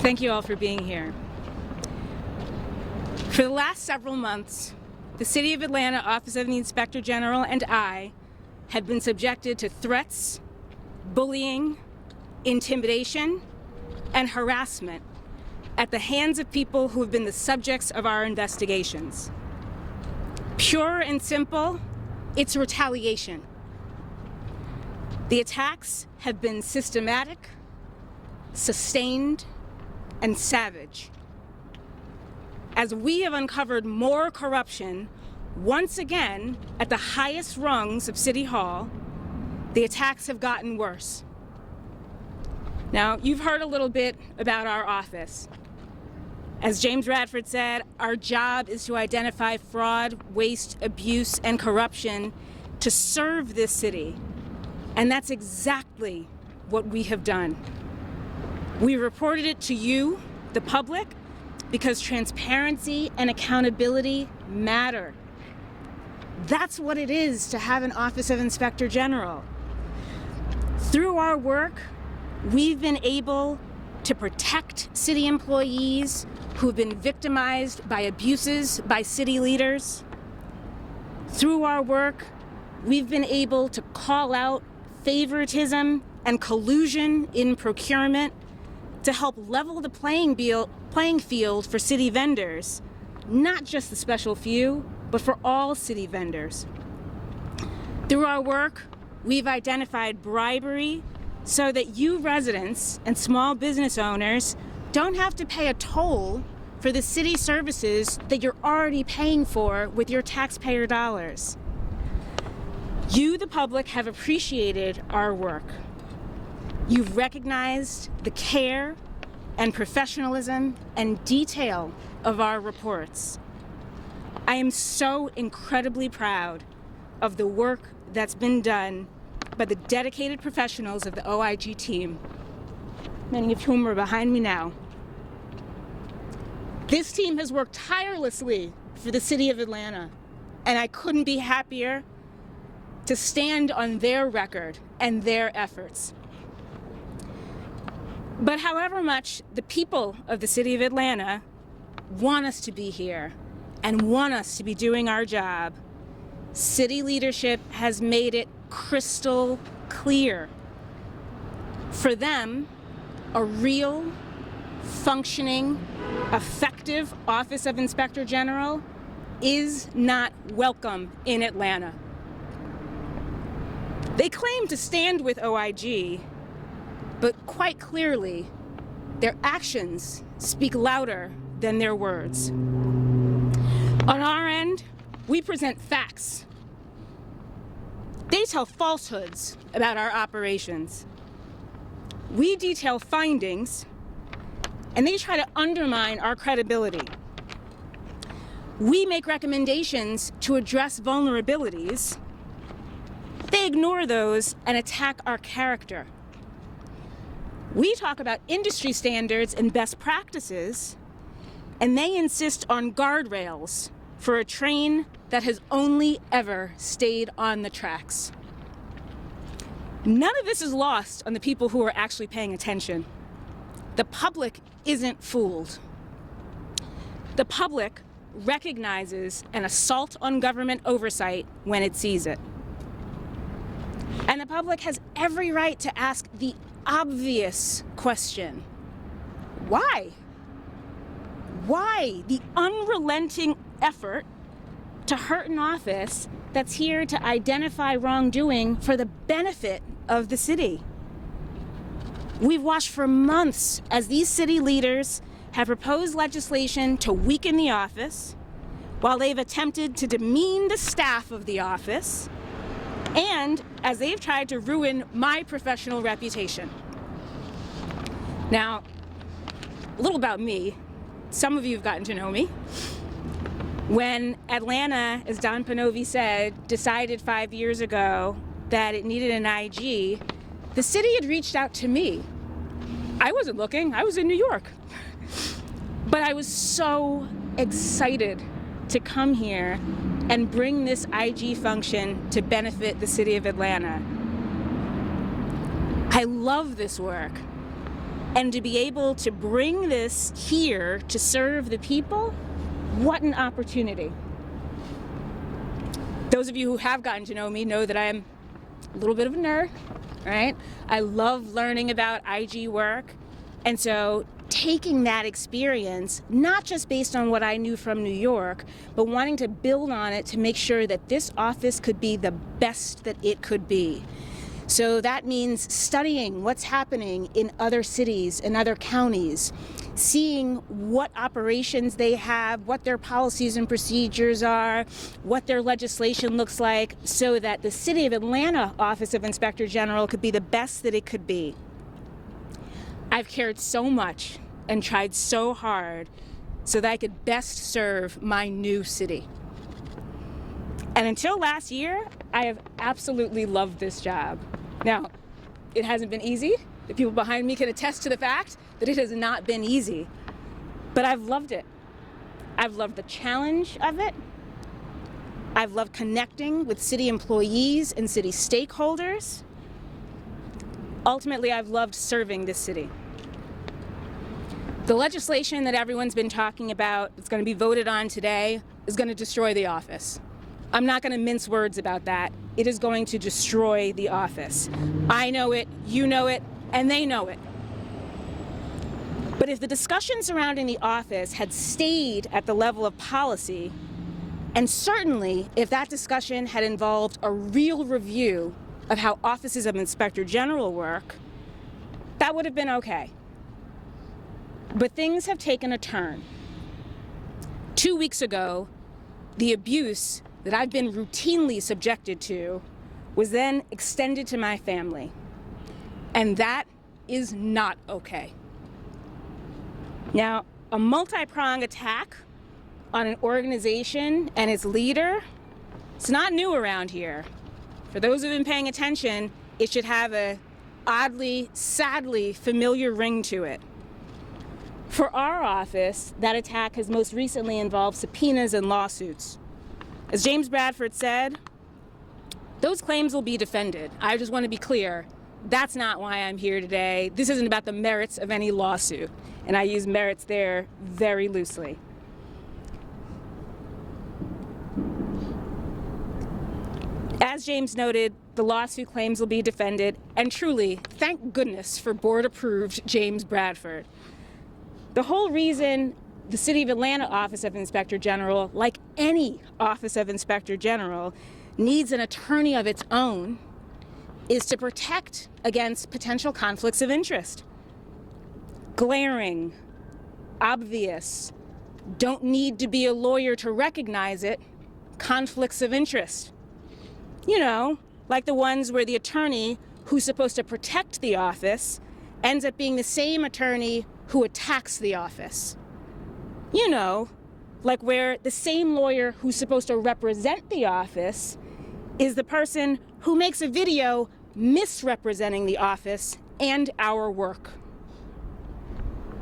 Thank you all for being here. For the last several months, the City of Atlanta Office of the Inspector General and I have been subjected to threats, bullying, intimidation, and harassment at the hands of people who have been the subjects of our investigations. Pure and simple, it's retaliation. The attacks have been systematic, sustained, and savage. As we have uncovered more corruption, once again, at the highest rungs of City Hall, the attacks have gotten worse. Now, you've heard a little bit about our office. As James Radford said, our job is to identify fraud, waste, abuse, and corruption to serve this city. And that's exactly what we have done. We reported it to you, the public, because transparency and accountability matter. That's what it is to have an Office of Inspector General. Through our work, we've been able to protect city employees who have been victimized by abuses by city leaders. Through our work, we've been able to call out favoritism and collusion in procurement to help level the playing field for city vendors, not just the special few, but for all city vendors. Through our work, we've identified bribery so that you residents and small business owners don't have to pay a toll for the city services that you're already paying for with your taxpayer dollars. You, the public, have appreciated our work. You've recognized the care and professionalism and detail of our reports. I am so incredibly proud of the work that's been done by the dedicated professionals of the OIG team, many of whom are behind me now. This team has worked tirelessly for the City of Atlanta, and I couldn't be happier to stand on their record and their efforts. But however much the people of the City of Atlanta want us to be here and want us to be doing our job, city leadership has made it crystal clear. For them, a real, functioning, effective Office of Inspector General is not welcome in Atlanta. They claim to stand with OIG, but quite clearly, their actions speak louder than their words. On our end, we present facts. They tell falsehoods about our operations. We detail findings, and they try to undermine our credibility. We make recommendations to address vulnerabilities. They ignore those and attack our character. We talk about industry standards and best practices, and they insist on guardrails for a train that has only ever stayed on the tracks. None of this is lost on the people who are actually paying attention. The public isn't fooled. The public recognizes an assault on government oversight when it sees it. And the public has every right to ask the obvious question: why? Why the unrelenting effort to hurt an office that's here to identify wrongdoing for the benefit of the city? We've watched for months as these city leaders have proposed legislation to weaken the office, while they've attempted to demean the staff of the office, and as they've tried to ruin my professional reputation. Now, a little about me. Some of you have gotten to know me. When Atlanta, as Don Panovi said, decided 5 years ago that it needed an IG, the city had reached out to me. I wasn't looking, I was in New York. But I was so excited to come here and bring this IG function to benefit the city of Atlanta. I love this work. And to be able to bring this here to serve the people, what an opportunity. Those of you who have gotten to know me know that I'm a little bit of a nerd, right? I love learning about IG work. And so taking that experience, not just based on what I knew from New York, but wanting to build on it to make sure that this office could be the best that it could be. So that means studying what's happening in other cities and other counties, seeing what operations they have, what their policies and procedures are, what their legislation looks like, so that the City of Atlanta Office of Inspector General could be the best that it could be. I've cared so much and tried so hard so that I could best serve my new city. And until last year, I have absolutely loved this job. Now, it hasn't been easy. The people behind me can attest to the fact that it has not been easy, but I've loved it. I've loved the challenge of it. I've loved connecting with city employees and city stakeholders. Ultimately, I've loved serving this city. The legislation that everyone's been talking about that's going to be voted on today is going to destroy the office. I'm not going to mince words about that. It is going to destroy the office. I know it, you know it, and they know it. But if the discussion surrounding the office had stayed at the level of policy, and certainly if that discussion had involved a real review of how offices of Inspector General work, that would have been okay. But things have taken a turn. 2 weeks ago, the abuse that I've been routinely subjected to was then extended to my family. And that is not okay. Now, a multi-pronged attack on an organization and its leader, it's not new around here. For those who've been paying attention, it should have a oddly, sadly familiar ring to it. For our office, that attack has most recently involved subpoenas and lawsuits. As James Bradford said, those claims will be defended. I just want to be clear, that's not why I'm here today. This isn't about the merits of any lawsuit, and I use merits there very loosely. As James noted, the lawsuit claims will be defended, and truly, thank goodness for board-approved James Bradford. The whole reason the City of Atlanta Office of Inspector General, like any Office of Inspector General, needs an attorney of its own is to protect against potential conflicts of interest. Glaring, obvious, don't need to be a lawyer to recognize it, conflicts of interest. You know, like the ones where the attorney who's supposed to protect the office ends up being the same attorney who attacks the office. You know, like where the same lawyer who's supposed to represent the office is the person who makes a video misrepresenting the office and our work.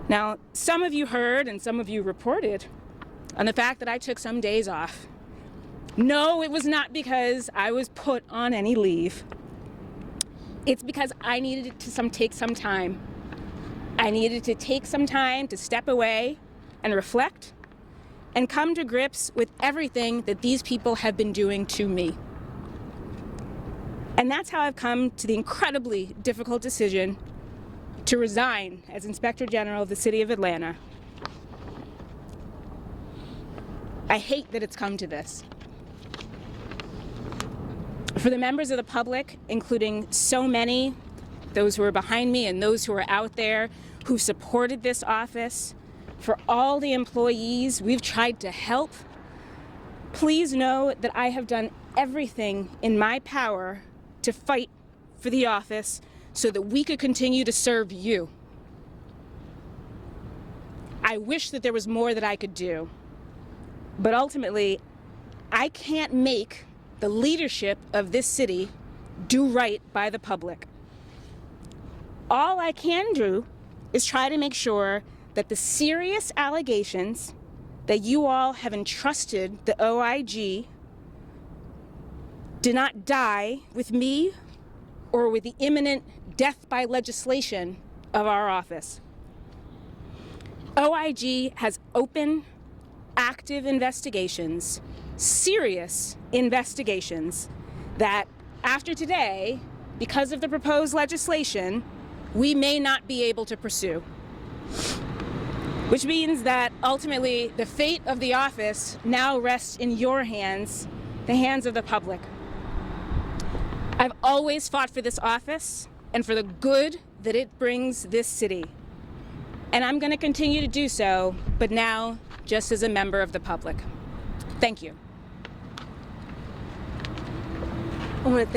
Now, some of you heard and some of you reported on the fact that I took some days off. No, it was not because I was put on any leave. It's because I needed to take some time. I needed to take some time to step away and reflect and come to grips with everything that these people have been doing to me. And that's how I've come to the incredibly difficult decision to resign as Inspector General of the City of Atlanta. I hate that it's come to this. For the members of the public, including so many, those who are behind me and those who are out there who supported this office, for all the employees we've tried to help, please know that I have done everything in my power to fight for the office so that we could continue to serve you. I wish that there was more that I could do, but ultimately, I can't make the leadership of this city do right by the public. All I can do is try to make sure that the serious allegations that you all have entrusted the OIG do not die with me or with the imminent death by legislation of our office. OIG has open, active investigations, serious investigations that after today, because of the proposed legislation, we may not be able to pursue. Which means that ultimately the fate of the office now rests in your hands, the hands of the public. I've always fought for this office and for the good that it brings this city. And I'm going to continue to do so, but now just as a member of the public. Thank you. I want to thank